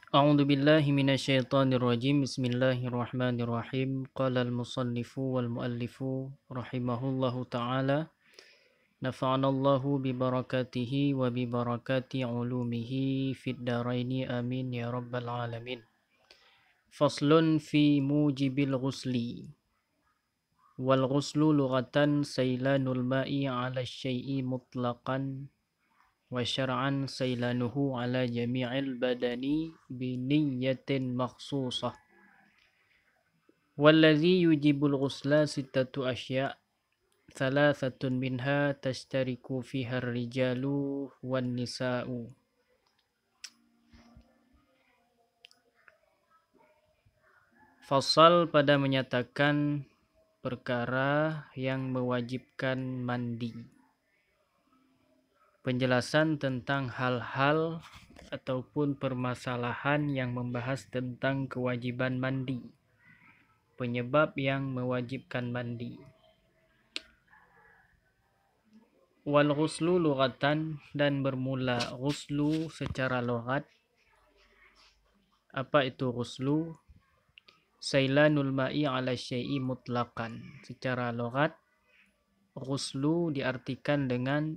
أعوذ بالله من الشيطان الرجيم بسم الله الرحمن الرحيم قال المصنف والمؤلف رحمه الله تعالى نفعنا الله ببركاته وببركات علومه في الدارين آمين يا رب العالمين فصل في موجب الغسل والغسل لغة سيلان الماء على الشيء مطلقا وشرعا سيلانه على جميع البدن بنية مخصوصة والذي يجب الغسل ستة أشياء ثلاثة منها تشترك فيها الرجال والنساء. Fasal pada menyatakan perkara yang mewajibkan mandi. Penjelasan tentang hal-hal ataupun permasalahan yang membahas tentang kewajiban mandi. Penyebab yang mewajibkan mandi. Wal ghuslu lughatan, dan bermula ghuslu secara lughat. Apa itu ghuslu? Sailanul ma'i ala syai'i mutlaqan. Secara lughat, ghuslu diartikan dengan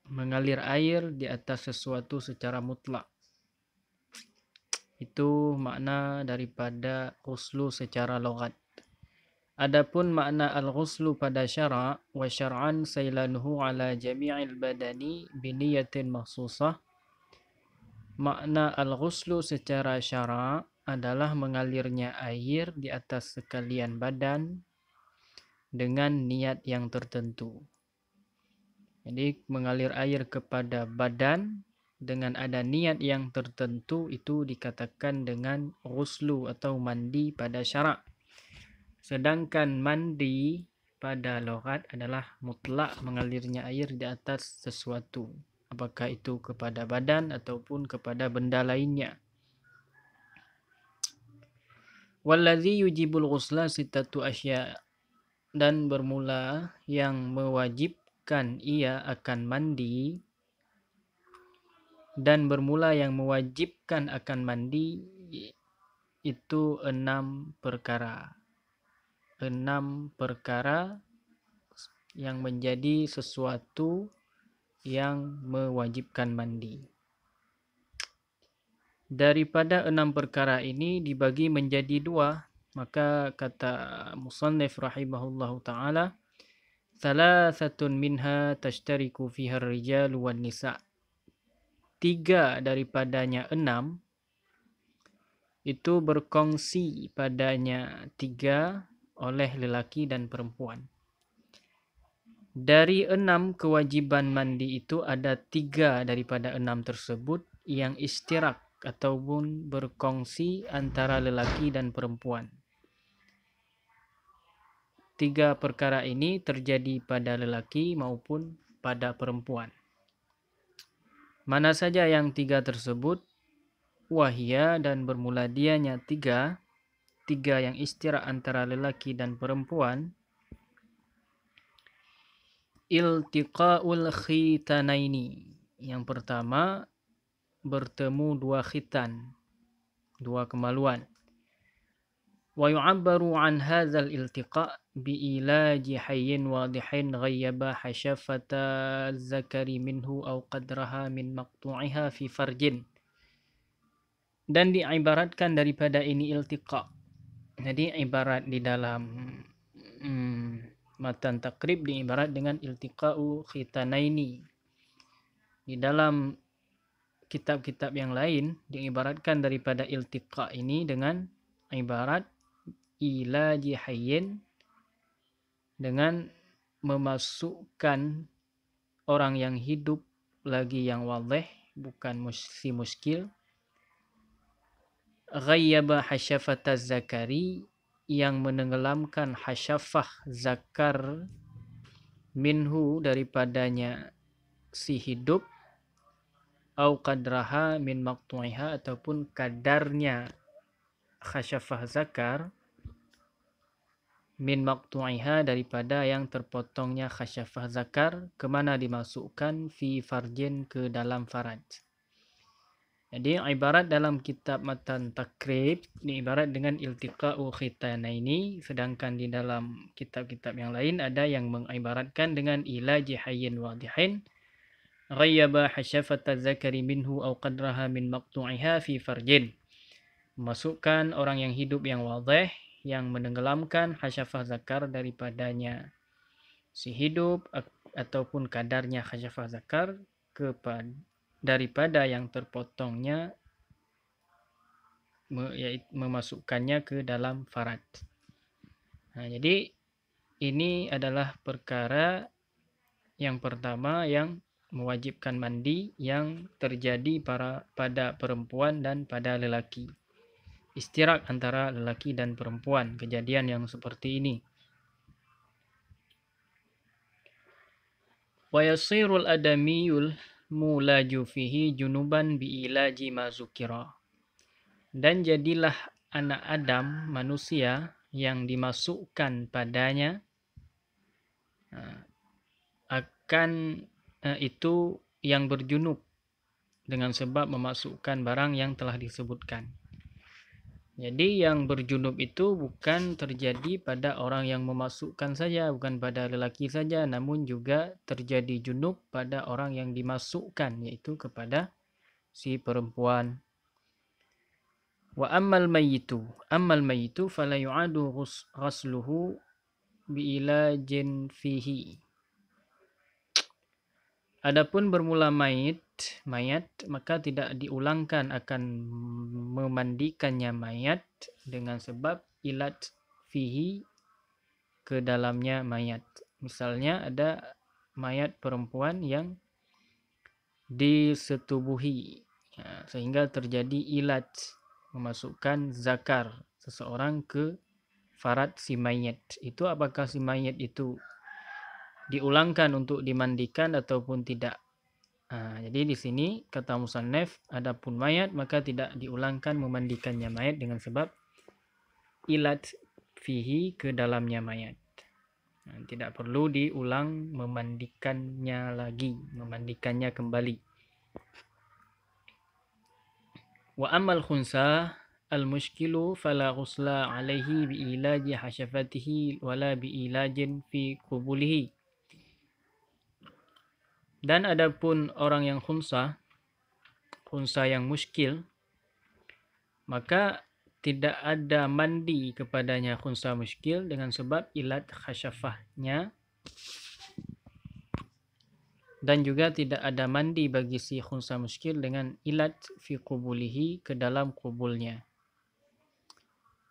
mengalir air di atas sesuatu secara mutlak. Itu makna daripada ghuslu secara lughat. Adapun makna al-ghuslu pada syara' wa syar'an sailanuhu ala jami'il badani biniyatin mahsusah. Makna al-ghuslu secara syara' adalah mengalirnya air di atas sekalian badan dengan niat yang tertentu. Jadi mengalir air kepada badan dengan ada niat yang tertentu itu dikatakan dengan ghuslu atau mandi pada syara'. Sedangkan mandi pada lughat adalah mutlak mengalirnya air di atas sesuatu. Apakah itu kepada badan ataupun kepada benda lainnya. Wallazi yujibul ghusla sittatu asya, dan bermula yang mewajibkan ia akan mandi, dan bermula yang mewajibkan akan mandi itu 6 perkara. 6 perkara yang menjadi sesuatu yang mewajibkan mandi. Daripada 6 perkara ini dibagi menjadi 2, maka kata musannif rahimahullahu ta'ala, thalathatun minha tashtariku fiha ar-rijal wan nisa'. 3 daripadanya 6 itu berkongsi padanya 3 oleh lelaki dan perempuan. Dari 6 kewajiban mandi itu ada 3 daripada 6 tersebut yang istirak ataupun berkongsi antara lelaki dan perempuan. 3 perkara ini terjadi pada lelaki maupun pada perempuan. Mana saja yang 3 tersebut? Wahia, dan bermula dianya 3 yang istirak antara lelaki dan perempuan. Iltiqaul khitanaini. Yang pertama, bertemu 2 khitan, 2 kemaluan. Wa yu'abbaru an hadzal iltiqa bi'ilaji hayyin wadihin ghayyaba hasyafata zakari minhu aw qadraha min maqtu'iha fi farjin. Dan diibaratkan daripada ini iltiqa. Jadi ibarat di dalam matan takrib diibarat dengan iltiqa'u khitanaini. Di dalam kitab-kitab yang lain diibaratkan daripada iltiqa ini dengan ibarat ilaji hayyin, dengan memasukkan orang yang hidup lagi yang wadih, bukan si muskil. Ghayyaba hasyafataz zakari, yang menenggelamkan hasyafah zakar minhu daripadanya si hidup, au qadraha min maqtu'iha, ataupun kadarnya hasyafah zakar min maqtu'iha daripada yang terpotongnya hasyafah zakar, kemana dimasukkan fi farjin, ke dalam faraj. Jadi ibarat dalam kitab Matan Takrib ini ibarat dengan iltiqa'u khitanaini, sedangkan di dalam kitab-kitab yang lain ada yang mengibaratkan dengan ilaji hayyin wadihin ghayyaba hasyafata zakari minhu aw qadraha min maqtu'iha fi farjin. Memasukkan orang yang hidup yang wadih yang menenggelamkan hasyafah zakar daripadanya si hidup ataupun kadarnya hasyafah zakar daripada yang terpotongnya, memasukkannya ke dalam farad. Nah, jadi ini adalah perkara yang pertama yang mewajibkan mandi yang terjadi pada perempuan dan pada lelaki. Istirak antara lelaki dan perempuan, kejadian yang seperti ini. Wa yasirul adamiyul mulaju fihi junuban biilaji ma zukira. Dan jadilah anak Adam, manusia, yang dimasukkan padanya akan itu yang berjunub dengan sebab memasukkan barang yang telah disebutkan. Jadi yang berjunub itu bukan terjadi pada orang yang memasukkan saja, bukan pada lelaki saja, namun juga terjadi junub pada orang yang dimasukkan, yaitu kepada si perempuan. Wa ammal mayyitu fala yu'adu ghasluhu biilajin fihi. Adapun bermula mayat, maka tidak diulangkan akan memandikannya mayat dengan sebab ilat fihi, ke dalamnya mayat. Misalnya ada mayat perempuan yang disetubuhi, sehingga terjadi ilat, memasukkan zakar seseorang ke farad si mayat. Itu apakah si mayat itu diulangkan untuk dimandikan ataupun tidak? Jadi di sini kata musannaf, adapun mayat maka tidak diulangkan memandikannya mayat dengan sebab ilat fihi, ke dalamnya mayat. Tidak perlu diulang memandikannya lagi, memandikannya kembali. Wa ammal khunsa al-mushkilu fala ghusla alaihi biilaji hasyafatihi wala biilajin fi qubulihi. Dan adapun orang yang khunsa yang muskil, maka tidak ada mandi kepadanya khunsa muskil dengan sebab ilat khasyafahnya, dan juga tidak ada mandi bagi si khunsa muskil dengan ilat fi qubulihi, ke dalam kubulnya.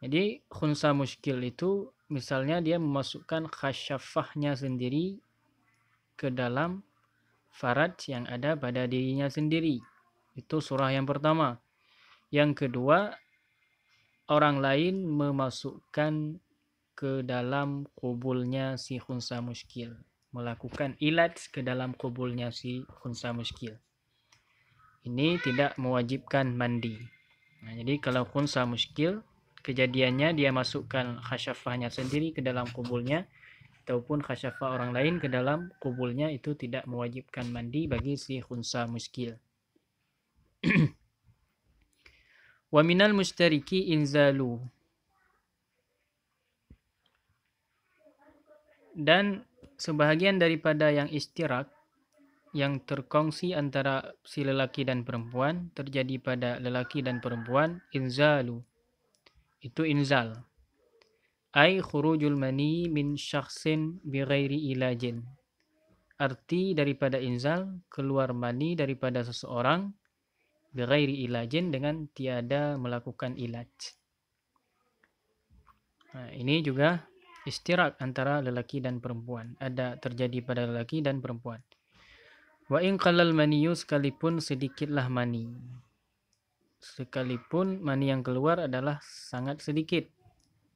Jadi khunsa muskil itu misalnya dia memasukkan khasyafahnya sendiri ke dalam farad yang ada pada dirinya sendiri. Itu surah yang pertama. Yang kedua, orang lain memasukkan ke dalam kubulnya si khunsa muskil, melakukan ilat ke dalam kubulnya si khunsa muskil. Ini tidak mewajibkan mandi. Jadi kalau khunsa muskil, kejadiannya dia masukkan khasyafahnya sendiri ke dalam kubulnya, ataupun khasyafah orang lain ke dalam kubulnya, itu tidak mewajibkan mandi bagi si khunsa muskil. Wa minal mustariki inzalu. Dan sebahagian daripada yang istirak, yang terkongsi antara si lelaki dan perempuan, terjadi pada lelaki dan perempuan, inzalu. Itu inzal. Ai khurujul mani min syakhsin bighairi ilajin. Arti daripada inzal, keluar mani daripada seseorang bighairi ilajin, dengan tiada melakukan ilaj. Ini juga istirak antara lelaki dan perempuan. Ada terjadi pada lelaki dan perempuan. Wa in qalal maniyu, sekalipun sedikitlah mani. Sekalipun mani yang keluar adalah sangat sedikit.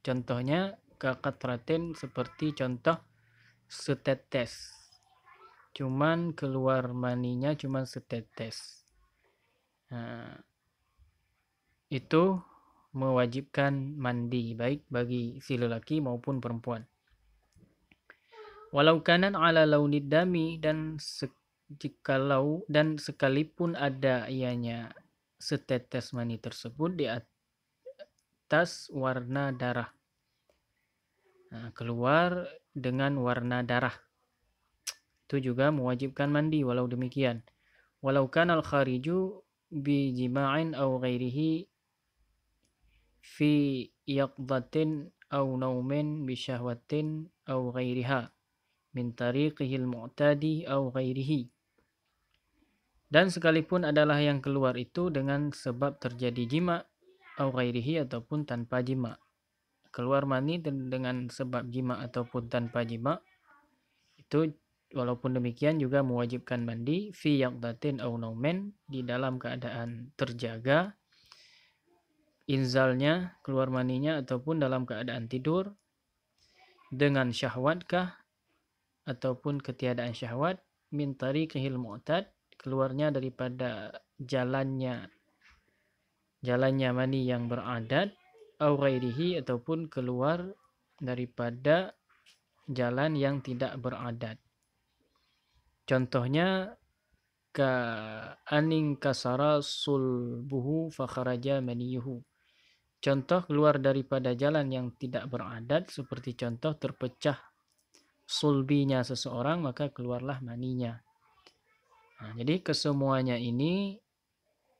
Contohnya kaqatratin, seperti contoh setetes. Cuman keluar maninya cuman setetes. Itu mewajibkan mandi, baik bagi si lelaki maupun perempuan. Walau kanan ala launid dami, dan sekalipun ada ianya setetes mani tersebut di atas warna darah. Nah, keluar dengan warna darah. Itu juga mewajibkan mandi walau demikian. Walau kana al-khariju bi jima'in aw ghairihi fi yaqdatin aw naumin bi syahwatin aw ghairiha min tariqihi al-mu'tadi aw ghairihi. Dan sekalipun adalah yang keluar itu dengan sebab terjadi jima aw ghairihi ataupun tanpa jima. Keluar mani dengan sebab jima ataupun tanpa jima itu walaupun demikian juga mewajibkan mandi fi yaqdatin aw naumin, di dalam keadaan terjaga inzalnya, keluar maninya, ataupun dalam keadaan tidur, dengan syahwatkah ataupun ketiadaan syahwat, min tariqihil mu'tad, keluarnya daripada jalannya mani yang beradat, au ghairihi, ataupun keluar daripada jalan yang tidak beradat. Contohnya ka aning kasara sulbuhu fakharaja maniyuhu. Contoh keluar daripada jalan yang tidak beradat seperti contoh terpecah sulbinya seseorang, maka keluarlah maninya. Nah, jadi kesemuanya ini,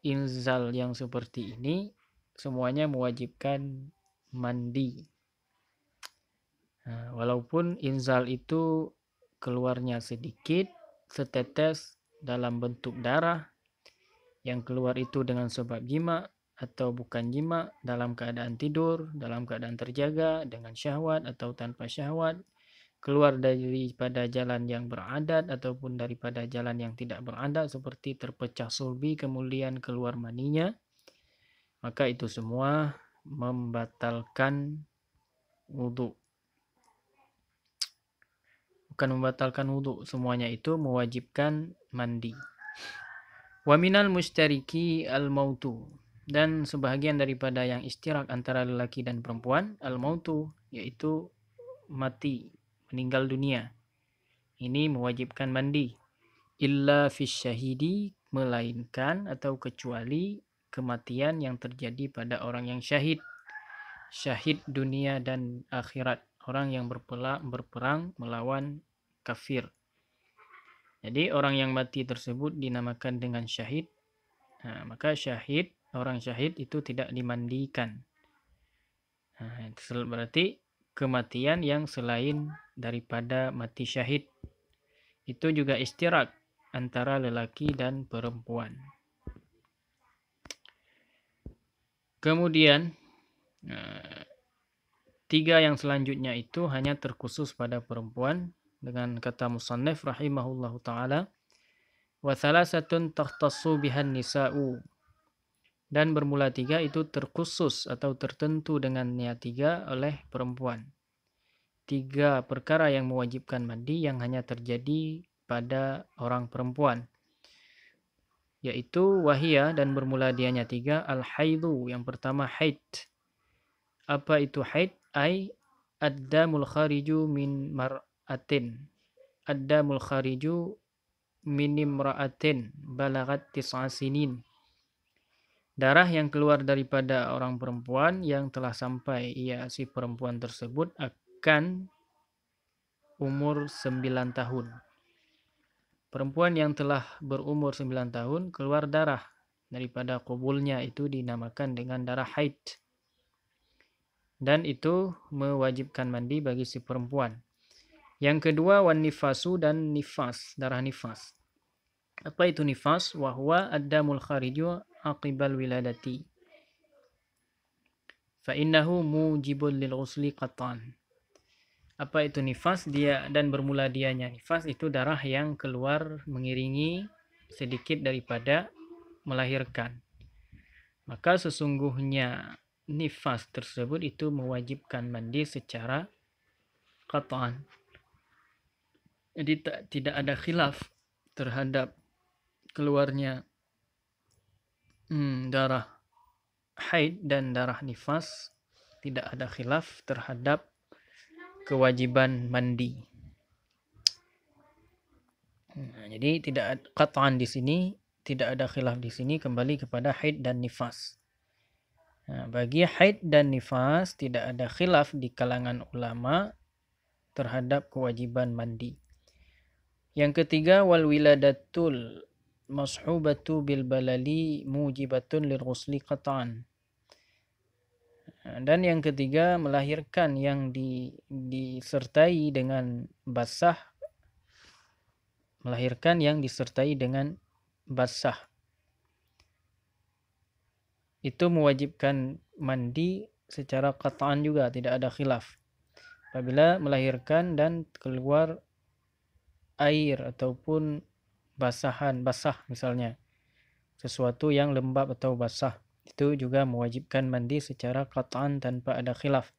inzal yang seperti ini semuanya mewajibkan mandi. Nah, walaupun inzal itu keluarnya sedikit, setetes dalam bentuk darah, yang keluar itu dengan sebab jima atau bukan jima, dalam keadaan tidur, dalam keadaan terjaga, dengan syahwat atau tanpa syahwat, keluar daripada jalan yang beradat ataupun daripada jalan yang tidak beradat seperti terpecah sulbi kemudian keluar maninya, maka itu semua membatalkan wudu. Bukan membatalkan wudu, semuanya itu mewajibkan mandi. Wa minal mustariki al-mautu, dan sebahagian daripada yang istirak antara lelaki dan perempuan, al-mautu yaitu mati, meninggal dunia. Ini mewajibkan mandi. Illa fis syahidi, melainkan atau kecuali kematian yang terjadi pada orang yang syahid. Syahid dunia dan akhirat, orang yang berperang melawan kafir. Jadi orang yang mati tersebut dinamakan dengan syahid. Nah, maka syahid, orang syahid itu tidak dimandikan. Nah, itu berarti kematian yang selain daripada mati syahid. Itu juga istirak antara lelaki dan perempuan. Kemudian tiga yang selanjutnya itu hanya terkhusus pada perempuan dengan kata musannif rahimahullahu ta'ala, wa thalathatun takhtassu bihan nisa'u, dan bermula tiga itu terkhusus atau tertentu dengannya tiga oleh perempuan. Tiga perkara yang mewajibkan mandi yang hanya terjadi pada orang perempuan, yaitu wahia, dan bermula dianya tiga, al-haidu, yang pertama haid. Apa itu haid? Ai ad-damul khariju min mar'atin. Ad-damul khariju min imra'atin balagat tis'a sinin. Darah yang keluar daripada orang perempuan yang telah sampai si perempuan tersebut akan umur 9 tahun. Perempuan yang telah berumur 9 tahun keluar darah daripada kubulnya, itu dinamakan dengan darah haid. Dan itu mewajibkan mandi bagi si perempuan. Yang kedua, wan nifasu, dan nifas, darah nifas. Apa itu nifas? Wa huwa ad-damul khariju aqibal wiladati. Fa innahu mujibul lil ghusli qatan. Apa itu nifas? Dia dan bermula dianya nifas itu darah yang keluar mengiringi sedikit daripada melahirkan. Maka sesungguhnya nifas tersebut itu mewajibkan mandi secara qat'an. Jadi tidak ada khilaf terhadap keluarnya darah haid dan darah nifas, tidak ada khilaf terhadap kewajiban mandi. Nah, jadi tidak qat'an di sini tidak ada khilaf di sini, kembali kepada haid dan nifas. Nah, bagi haid dan nifas tidak ada khilaf di kalangan ulama terhadap kewajiban mandi. Yang ketiga, wal wiladatul mashubatu bil balali mujibatun lil ghusli qat'an. Dan yang ketiga, melahirkan yang disertai dengan basah, melahirkan yang disertai dengan basah, itu mewajibkan mandi secara qat'an juga, tidak ada khilaf. Apabila melahirkan dan keluar air ataupun basah misalnya, sesuatu yang lembab atau basah, itu juga mewajibkan mandi secara qat'an tanpa ada khilaf.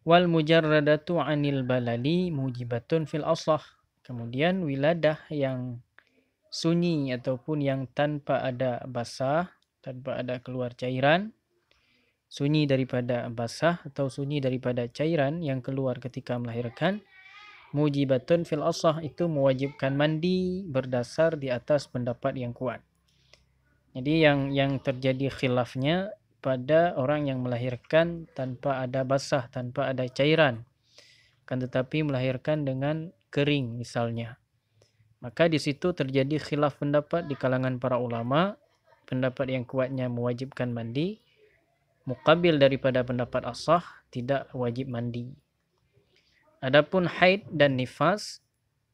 Wal mujarradatu 'anil balali mujibatun fil aslah. Kemudian wiladah yang sunyi ataupun yang tanpa ada basah, tanpa ada keluar cairan, sunyi daripada basah atau sunyi daripada cairan yang keluar ketika melahirkan, mujibatun fil asah, itu mewajibkan mandi berdasar di atas pendapat yang kuat. Jadi yang terjadi khilafnya pada orang yang melahirkan tanpa ada basah, tanpa ada cairan, kan tetapi melahirkan dengan kering misalnya. Maka di situ terjadi khilaf pendapat di kalangan para ulama. Pendapat yang kuatnya mewajibkan mandi, muqabil daripada pendapat asah tidak wajib mandi. Adapun haid dan nifas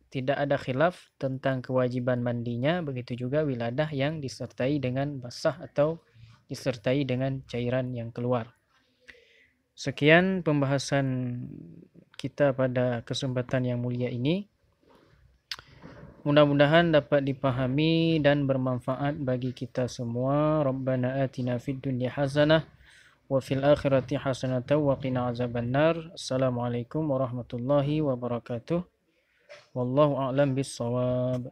tidak ada khilaf tentang kewajiban mandinya, begitu juga wiladah yang disertai dengan basah atau disertai dengan cairan yang keluar. Sekian pembahasan kita pada kesempatan yang mulia ini. Mudah-mudahan dapat dipahami dan bermanfaat bagi kita semua. Rabbana atina fid dunya hasanah wa fil akhirati hasanatan wa qina azabannar. Assalamualaikum warahmatullahi wabarakatuh. Wallahu a'lam bissawab.